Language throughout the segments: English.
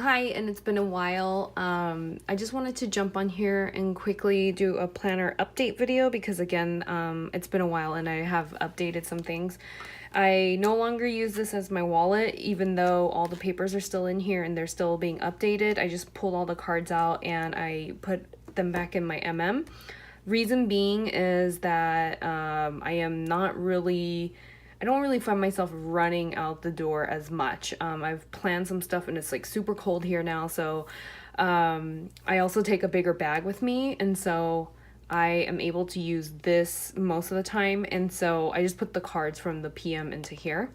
Hi, and it's been a while. I just wanted to jump on here and quickly do a planner update video because again, it's been a while and I have updated some things. I no longer use this as my wallet, even though all the papers are still in here and they're still being updated. I just pulled all the cards out and I put them back in my Reason being is that I don't really find myself running out the door as much. I've planned some stuff and it's like super cold here now, so I also take a bigger bag with me, and so I am able to use this most of the time, and so I just put the cards from the PM into here.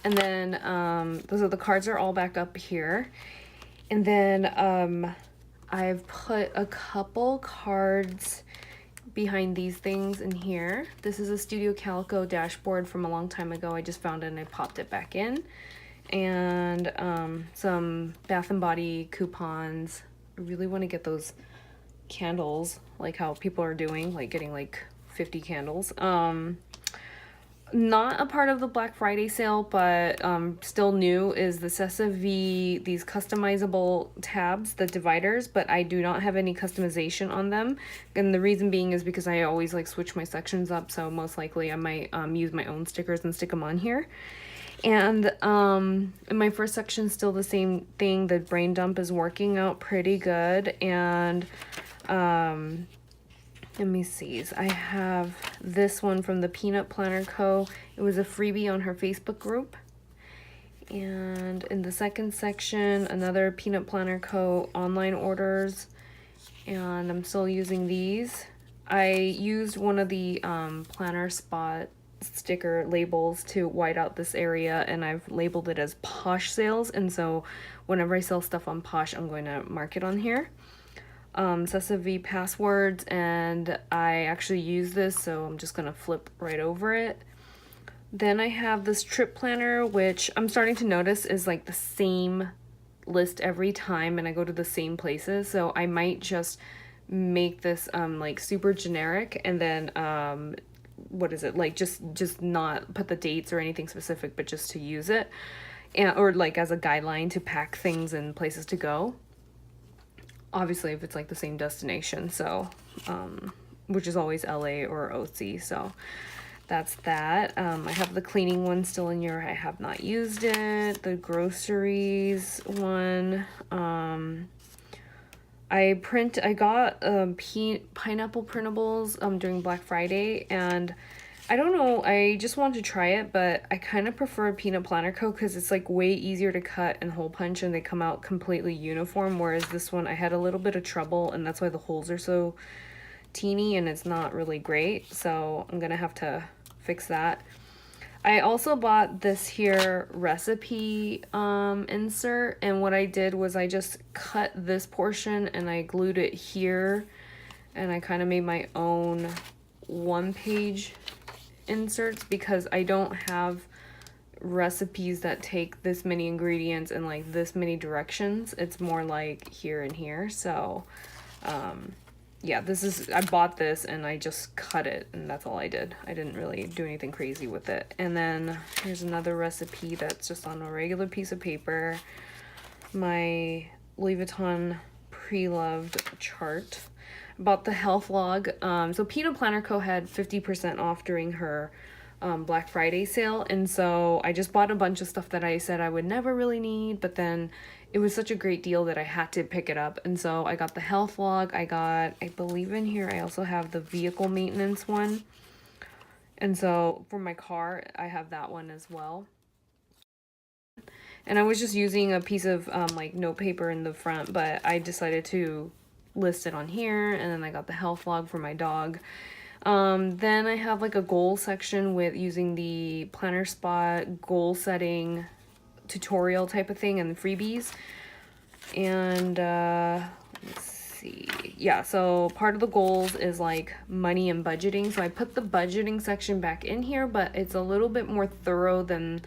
And then the cards are all back up here. And then I've put a couple cards behind these things in here. This is a Studio Calico dashboard from a long time ago. I just found it and I popped it back in. And some Bath and Body coupons. I really want to get those candles, like how people are doing, like getting like 50 candles. Not a part of the Black Friday sale, but still new is the CSV, these customizable tabs, the dividers, but I do not have any customization on them. And the reason being is because I always like switch my sections up, so most likely I might use my own stickers and stick them on here. And in my first section, still the same thing. The brain dump is working out pretty good. And let me see. I have this one from the Peanut Planner Co. It was a freebie on her Facebook group. And in the second section, another Peanut Planner Co. online orders. And I'm still using these. I used one of the planner spot sticker labels to white out this area, and I've labeled it as Posh sales. And so whenever I sell stuff on Posh, I'm going to mark it on here. CSV passwords, and I actually use this, so I'm just gonna flip right over it. Then I have this trip planner, which I'm starting to notice is like the same list every time, and I go to the same places, so I might just make this like super generic, and then what is it, like just not put the dates or anything specific, but just to use it, and or like as a guideline to pack things and places to go. Obviously, if it's like the same destination, so which is always LA or OC, so that's that. I have the cleaning one still in here. I have not used it. The groceries one. I got pineapple printables during Black Friday, and I don't know, I just wanted to try it, but I kind of prefer Peanut Planner Co. because it's like way easier to cut and hole punch, and they come out completely uniform, whereas this one I had a little bit of trouble, and that's why the holes are so teeny and it's not really great, so I'm gonna have to fix that. I also bought this here recipe insert, and what I did was I just cut this portion and I glued it here, and I kind of made my own one-page inserts because I don't have recipes that take this many ingredients and like this many directions. It's more like here and here, so yeah, I bought this and I just cut it, and that's all I did. I didn't really do anything crazy with it. And then here's another recipe that's just on a regular piece of paper. My Louis Vuitton pre-loved chart. About the health log. So Peanut Planner Co. had 50% off during her Black Friday sale, and so I just bought a bunch of stuff that I said I would never really need, but then it was such a great deal that I had to pick it up. And so I got the health log. I believe in here I also have the vehicle maintenance one, and so for my car I have that one as well. And I was just using a piece of like note paper in the front, but I decided to list it on here. And then I got the health log for my dog. Then I have like a goal section with using the Planner Spot goal setting tutorial type of thing and the freebies. And let's see, yeah, so part of the goals is like money and budgeting, so I put the budgeting section back in here, but it's a little bit more thorough than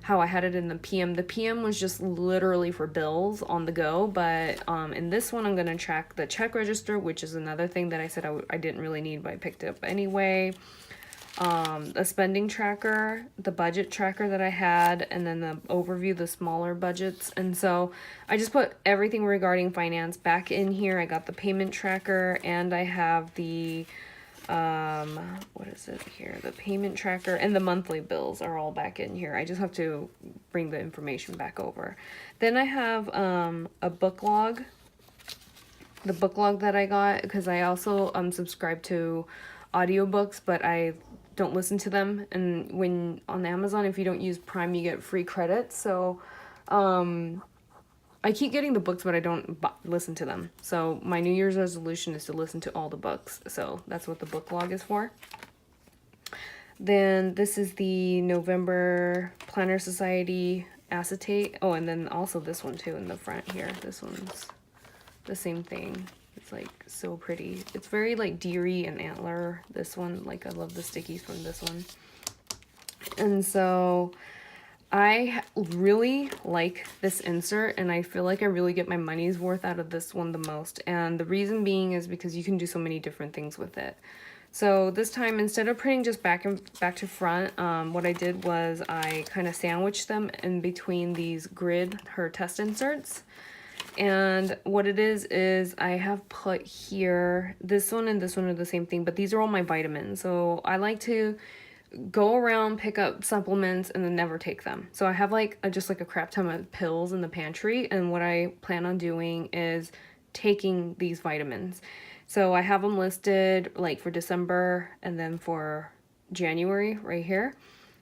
how I had it in the PM. The PM was just literally for bills on the go, but in this one I'm gonna track the check register, which is another thing that I said I didn't really need, but I picked it up anyway. a spending tracker, the budget tracker that I had, and then the overview, the smaller budgets. And so I just put everything regarding finance back in here. I got the payment tracker, and I have the what is it here, the payment tracker, and the monthly bills are all back in here. I just have to bring the information back over. Then I have a book log, the book log that I got, because I also subscribe to audiobooks, but I don't listen to them. And when on Amazon, if you don't use Prime, you get free credits. So I keep getting the books, but I don't listen to them. So my New Year's resolution is to listen to all the books. So that's what the book log is for. Then this is the November Planner Society acetate. Oh, and then also this one too in the front here. This one's the same thing. It's like so pretty. It's very like deery and antler. This one, like I love the stickies from this one. And so I really like this insert, and I feel like I really get my money's worth out of this one the most. And the reason being is because you can do so many different things with it. So this time, instead of printing just back to front, what I did was I kind of sandwiched them in between these grid, her test inserts. And what it is I have put here, this one and this one are the same thing, but these are all my vitamins. So I like to go around, pick up supplements, and then never take them. So I have like just like a crap ton of pills in the pantry, and what I plan on doing is taking these vitamins. So I have them listed like for December and then for January right here.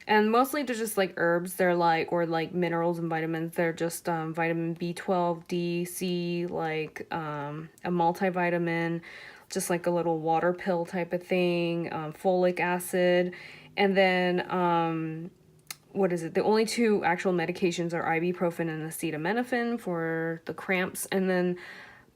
And mostly they're just like herbs. They're like, or like minerals and vitamins. They're just vitamin B12, D, C, like a multivitamin, just like a little water pill type of thing, folic acid. And then, what is it? The only two actual medications are ibuprofen and acetaminophen for the cramps. And then,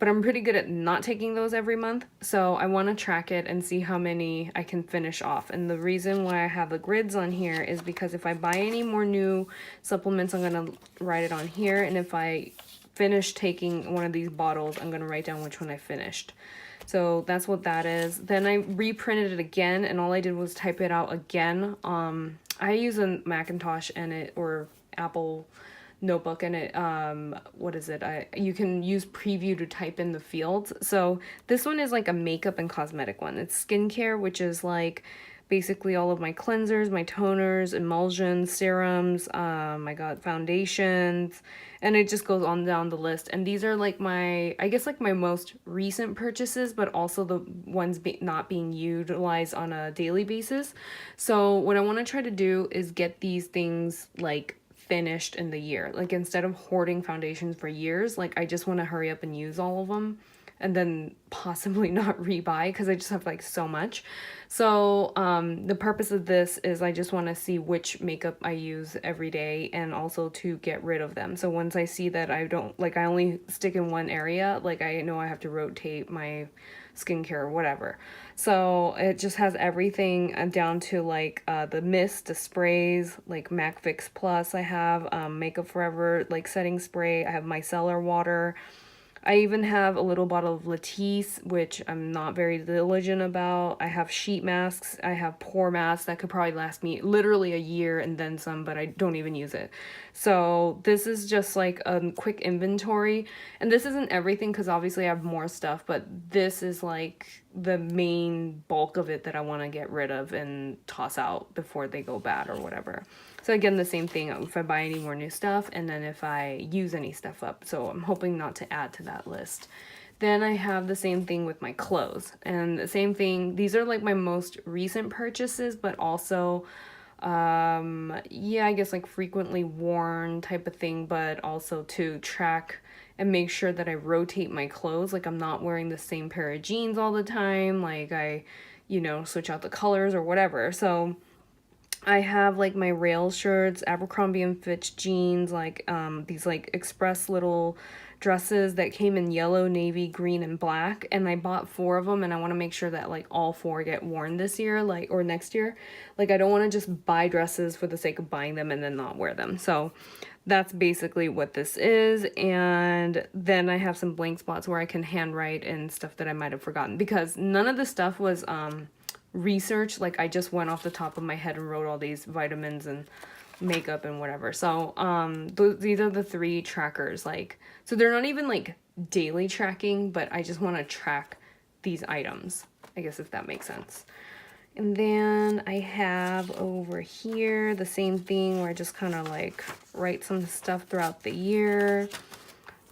but I'm pretty good at not taking those every month. So I want to track it and see how many I can finish off. And the reason why I have the grids on here is because if I buy any more new supplements, I'm going to write it on here. And if I finish taking one of these bottles, I'm going to write down which one I finished. So that's what that is. Then I reprinted it again, and all I did was type it out again. I use a Macintosh and it, or Apple notebook, and it what is it, you can use preview to type in the fields. So this one is like a makeup and cosmetic one. It's skincare, which is like basically all of my cleansers, my toners, emulsions, serums, I got foundations, and it just goes on down the list. And these are like my, I guess like my most recent purchases, but also the ones not being utilized on a daily basis. So what I want to try to do is get these things like finished in the year. Like instead of hoarding foundations for years, like I just want to hurry up and use all of them and then possibly not rebuy because I just have like so much. So the purpose of this is I just want to see which makeup I use every day and also to get rid of them. So once I see that I don't, like I only stick in one area, like I know I have to rotate my skincare or whatever. So it just has everything down to like the mist, the sprays, like MAC Fix Plus. I have Makeup Forever like setting spray. I have micellar water. I even have a little bottle of Latisse, which I'm not very diligent about. I have sheet masks. I have pore masks that could probably last me literally a year and then some, but I don't even use it. So this is just like a quick inventory. And this isn't everything because obviously I have more stuff, but this is like the main bulk of it that I want to get rid of and toss out before they go bad or whatever. So again, the same thing if I buy any more new stuff and then if I use any stuff up. So I'm hoping not to add to that list. Then I have the same thing with my clothes. And the same thing, these are like my most recent purchases, but also, yeah, I guess like frequently worn type of thing, but also to track and make sure that I rotate my clothes. Like I'm not wearing the same pair of jeans all the time. Like I, you know, switch out the colors or whatever. So I have like my rail shirts, Abercrombie and Fitch jeans, like these like express little dresses that came in yellow, navy, green, and black. And I bought 4 of them, and I want to make sure that like all 4 get worn this year, like, or next year. Like I don't want to just buy dresses for the sake of buying them and then not wear them. So that's basically what this is. And then I have some blank spots where I can handwrite and stuff that I might have forgotten, because none of the stuff was research. Like I just went off the top of my head and wrote all these vitamins and makeup and whatever. So these are the 3 trackers. Like, so they're not even like daily tracking, but I just want to track these items, I guess, if that makes sense. And then I have over here the same thing where I just kind of like write some stuff throughout the year.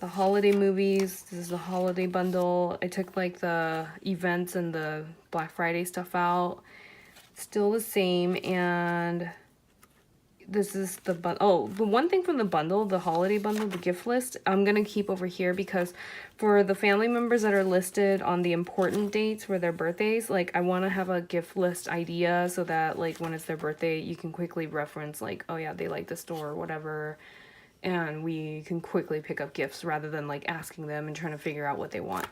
The holiday movies, this is the holiday bundle. I took like the events and the Black Friday stuff out. Still the same. And this is the the one thing from the bundle, the holiday bundle, the gift list, I'm gonna keep over here because for the family members that are listed on the important dates for their birthdays, like I want to have a gift list idea so that like when it's their birthday, you can quickly reference like, oh yeah, they like the store or whatever, and we can quickly pick up gifts rather than like asking them and trying to figure out what they want.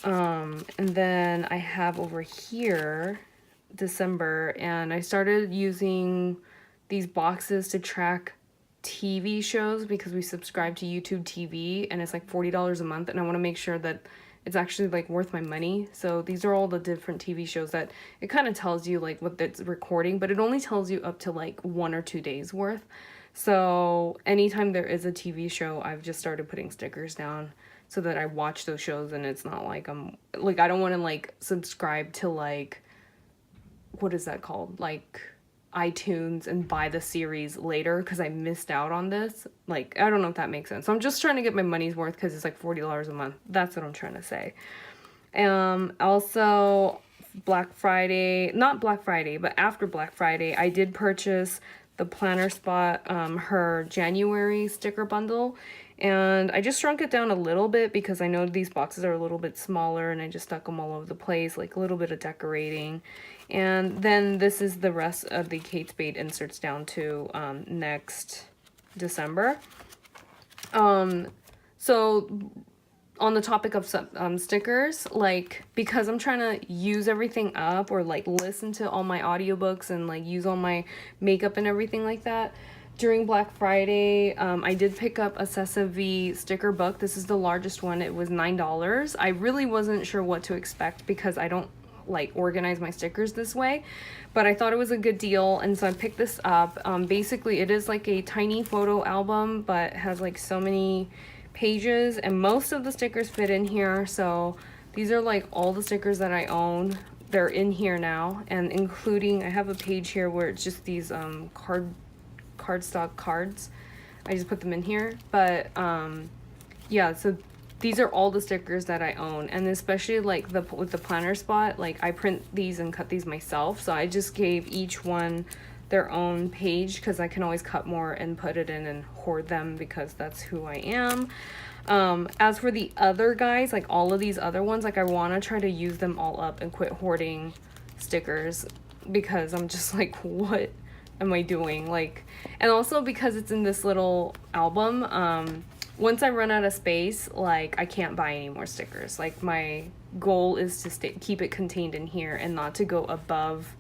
And then I have over here December, and I started using these boxes to track TV shows because we subscribe to YouTube TV and it's like $40 a month, and I want to make sure that it's actually like worth my money. So these are all the different TV shows that it kind of tells you like what it's recording, but it only tells you up to like 1 or 2 days worth. So anytime there is a TV show, I've just started putting stickers down so that I watch those shows, and it's not like I don't want to like subscribe to like, what is that called? Like iTunes and buy the series later because I missed out on this. Like, I don't know if that makes sense. So I'm just trying to get my money's worth because it's like $40 a month. That's what I'm trying to say. Also Black Friday, not Black Friday, but after Black Friday, I did purchase the Planner Spot, her January sticker bundle. And I just shrunk it down a little bit because I know these boxes are a little bit smaller, and I just stuck them all over the place, like a little bit of decorating. And then this is the rest of the Kate Spade inserts down to next December. So on the topic of stickers, like because I'm trying to use everything up or like listen to all my audiobooks and like use all my makeup and everything like that, during Black Friday, I did pick up a Cessa V sticker book. This is the largest one. It was $9. I really wasn't sure what to expect because I don't like organize my stickers this way, but I thought it was a good deal, and so I picked this up. Basically it is like a tiny photo album, but has like so many pages, and most of the stickers fit in here. So these are like all the stickers that I own. They're in here now, and including I have a page here where it's just these cardstock cards. I just put them in here, but yeah, so these are all the stickers that I own, and especially like with the Planner Spot, like I print these and cut these myself, so I just gave each one their own page because I can always cut more and put it in and hoard them because that's who I am. As for the other guys, like all of these other ones, like I want to try to use them all up and quit hoarding stickers because I'm just like, what am I doing? Like, and also because it's in this little album, once I run out of space, like I can't buy any more stickers. Like my goal is to keep it contained in here and not to go above,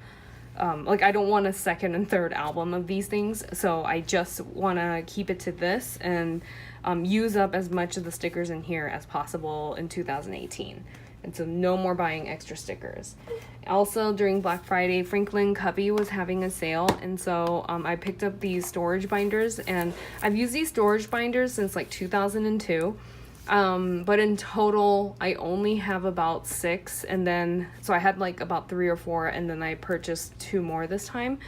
like I don't want a second and third album of these things, so I just want to keep it to this and use up as much of the stickers in here as possible in 2018. And so no more buying extra stickers. Also during Black Friday, Franklin Covey was having a sale, and so I picked up these storage binders, and I've used these storage binders since like 2002. But in total I only have about 6, and then so I had like about 3 or 4, and then I purchased 2 more this time.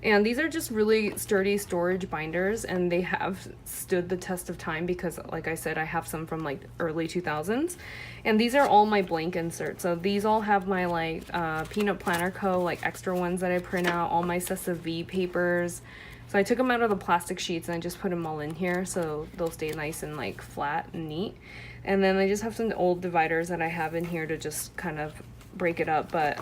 And these are just really sturdy storage binders, and they have stood the test of time because, like I said, I have some from like early 2000s. And these are all my blank inserts. So these all have my like Peanut Planner Co. like extra ones that I print out, all my Cessa V papers. So I took them out of the plastic sheets and I just put them all in here so they'll stay nice and like flat and neat. And then I just have some old dividers that I have in here to just kind of break it up. But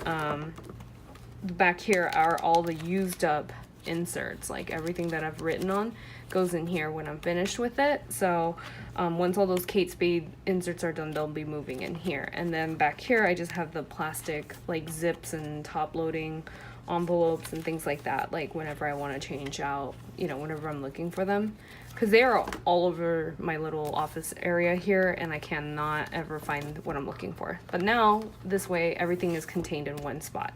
back here are all the used up inserts, like everything that I've written on goes in here when I'm finished with it. So once all those Kate Spade inserts are done, they'll be moving in here. And then back here I just have the plastic like zips and top loading envelopes and things like that, like whenever I want to change out, you know, whenever I'm looking for them, because they are all over my little office area here and I cannot ever find what I'm looking for. But now this way everything is contained in one spot.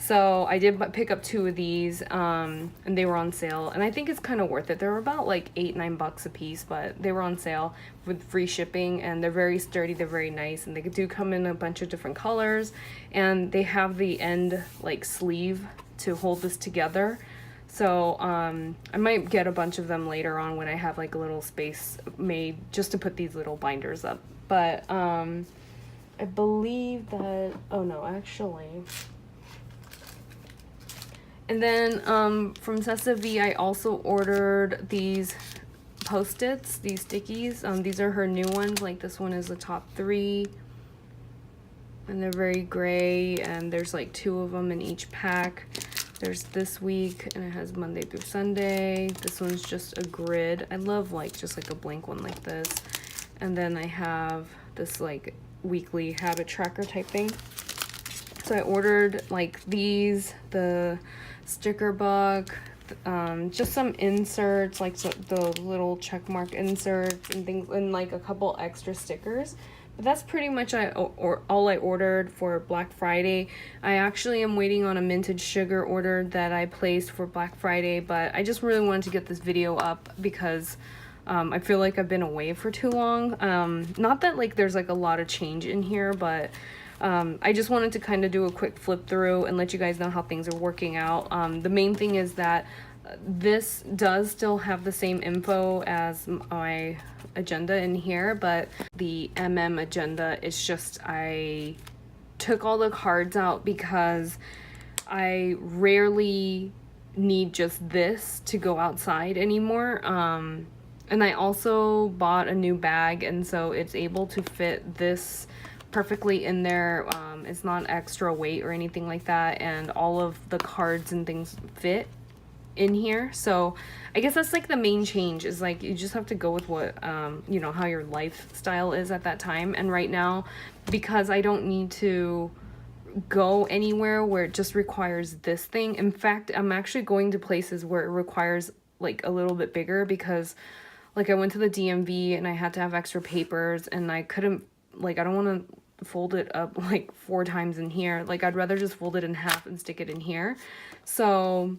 So I did pick up 2 of these, and they were on sale, and I think it's kind of worth it. They were about like $8-9 a piece, but they were on sale with free shipping, and they're very sturdy, they're very nice, and they do come in a bunch of different colors, and they have the end like sleeve to hold this together. So I might get a bunch of them later on when I have like a little space made just to put these little binders up. But I believe that, oh no, actually. And then from Sessa V, I also ordered these Post-its, these stickies. These are her new ones. Like this one is the top 3. And they're very gray. And there's like 2 of them in each pack. There's this week, and it has Monday through Sunday. This one's just a grid. I love like just like a blank one like this. And then I have this like weekly habit tracker type thing. So I ordered like these, the sticker book, just some inserts, like the little check mark inserts and things, and like a couple extra stickers. But that's pretty much all I ordered for Black Friday. I actually am waiting on a minted sugar order that I placed for Black Friday, but I just really wanted to get this video up because I feel like I've been away for too long. Not that like there's like a lot of change in here, but I just wanted to kind of do a quick flip through and let you guys know how things are working out. The main thing is that this does still have the same info as my agenda in here, but the agenda is just, I took all the cards out because I rarely need just this to go outside anymore. And I also bought a new bag, and so it's able to fit this perfectly in there. It's not extra weight or anything like that, and all of the cards and things fit in here. So I guess that's like the main change, is like you just have to go with what you know, how your lifestyle is at that time. And right now, because I don't need to go anywhere where it just requires this thing, in fact I'm actually going to places where it requires like a little bit bigger, because like I went to the DMV and I had to have extra papers, and I couldn't, like, I don't want to fold it up like 4 times in here. Like I'd rather just fold it in half and stick it in here. So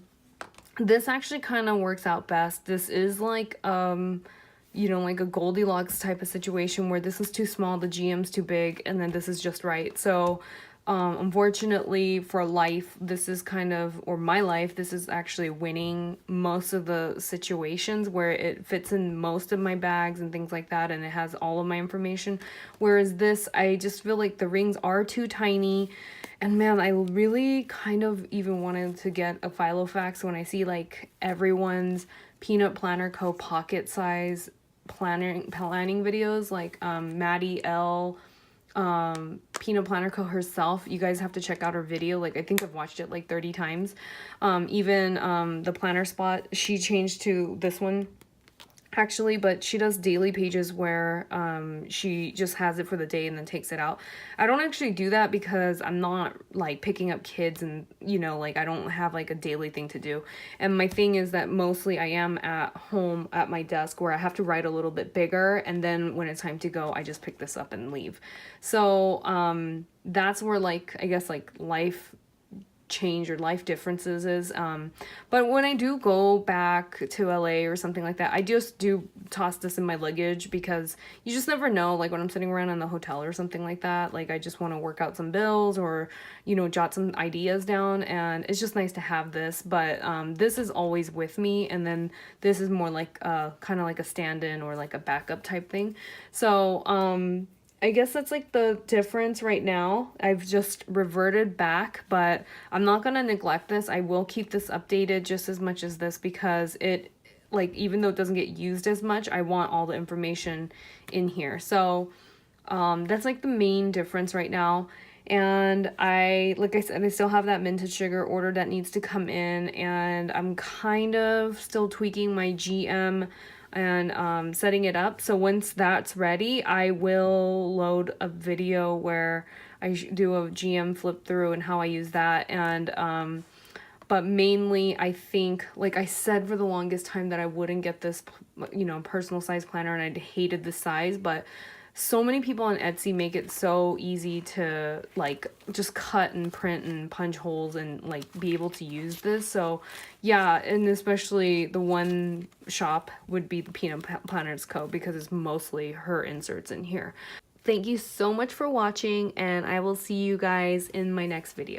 this actually kind of works out best. This is like you know, like a Goldilocks type of situation where this is too small, the GM's too big, and then this is just right. So unfortunately for life, this is kind of, or my life, this is actually winning most of the situations where it fits in most of my bags and things like that, and it has all of my information. Whereas this, I just feel like the rings are too tiny. And man, I really kind of even wanted to get a Filofax when I see like everyone's Peanut Planner Co. pocket size planning videos, like Maddie L, Peanut Planner Co. herself. You guys have to check out her video. Like I think I've watched it like 30 times. Even the planner spot, she changed to this one actually, but she does daily pages where she just has it for the day and then takes it out. I don't actually do that because I'm not like picking up kids, and you know, like I don't have like a daily thing to do. And my thing is that mostly I am at home at my desk where I have to write a little bit bigger, and then when it's time to go, I just pick this up and leave. So that's where like, I guess like life change or life differences is. But when I do go back to LA or something like that, I just do toss this in my luggage, because you just never know, like when I'm sitting around in the hotel or something like that, like I just want to work out some bills or, you know, jot some ideas down, and it's just nice to have this. But this is always with me, and then this is more like kind of like a stand-in or like a backup type thing. So I guess that's like the difference right now. I've just reverted back, but I'm not going to neglect this. I will keep this updated just as much as this, because it, like, even though it doesn't get used as much, I want all the information in here. So that's like the main difference right now. And like I said, I still have that minted sugar order that needs to come in, and I'm kind of still tweaking my GM and setting it up. So once that's ready, I will load a video where I do a GM flip through and how I use that. And But mainly, I think, like I said for the longest time, that I wouldn't get this, you know, personal size planner, and I hated the size, but so many people on Etsy make it so easy to like just cut and print and punch holes and like be able to use this. So yeah, and especially the one shop would be the Peanut Planners Co. because it's mostly her inserts in here. Thank you so much for watching, and I will see you guys in my next video.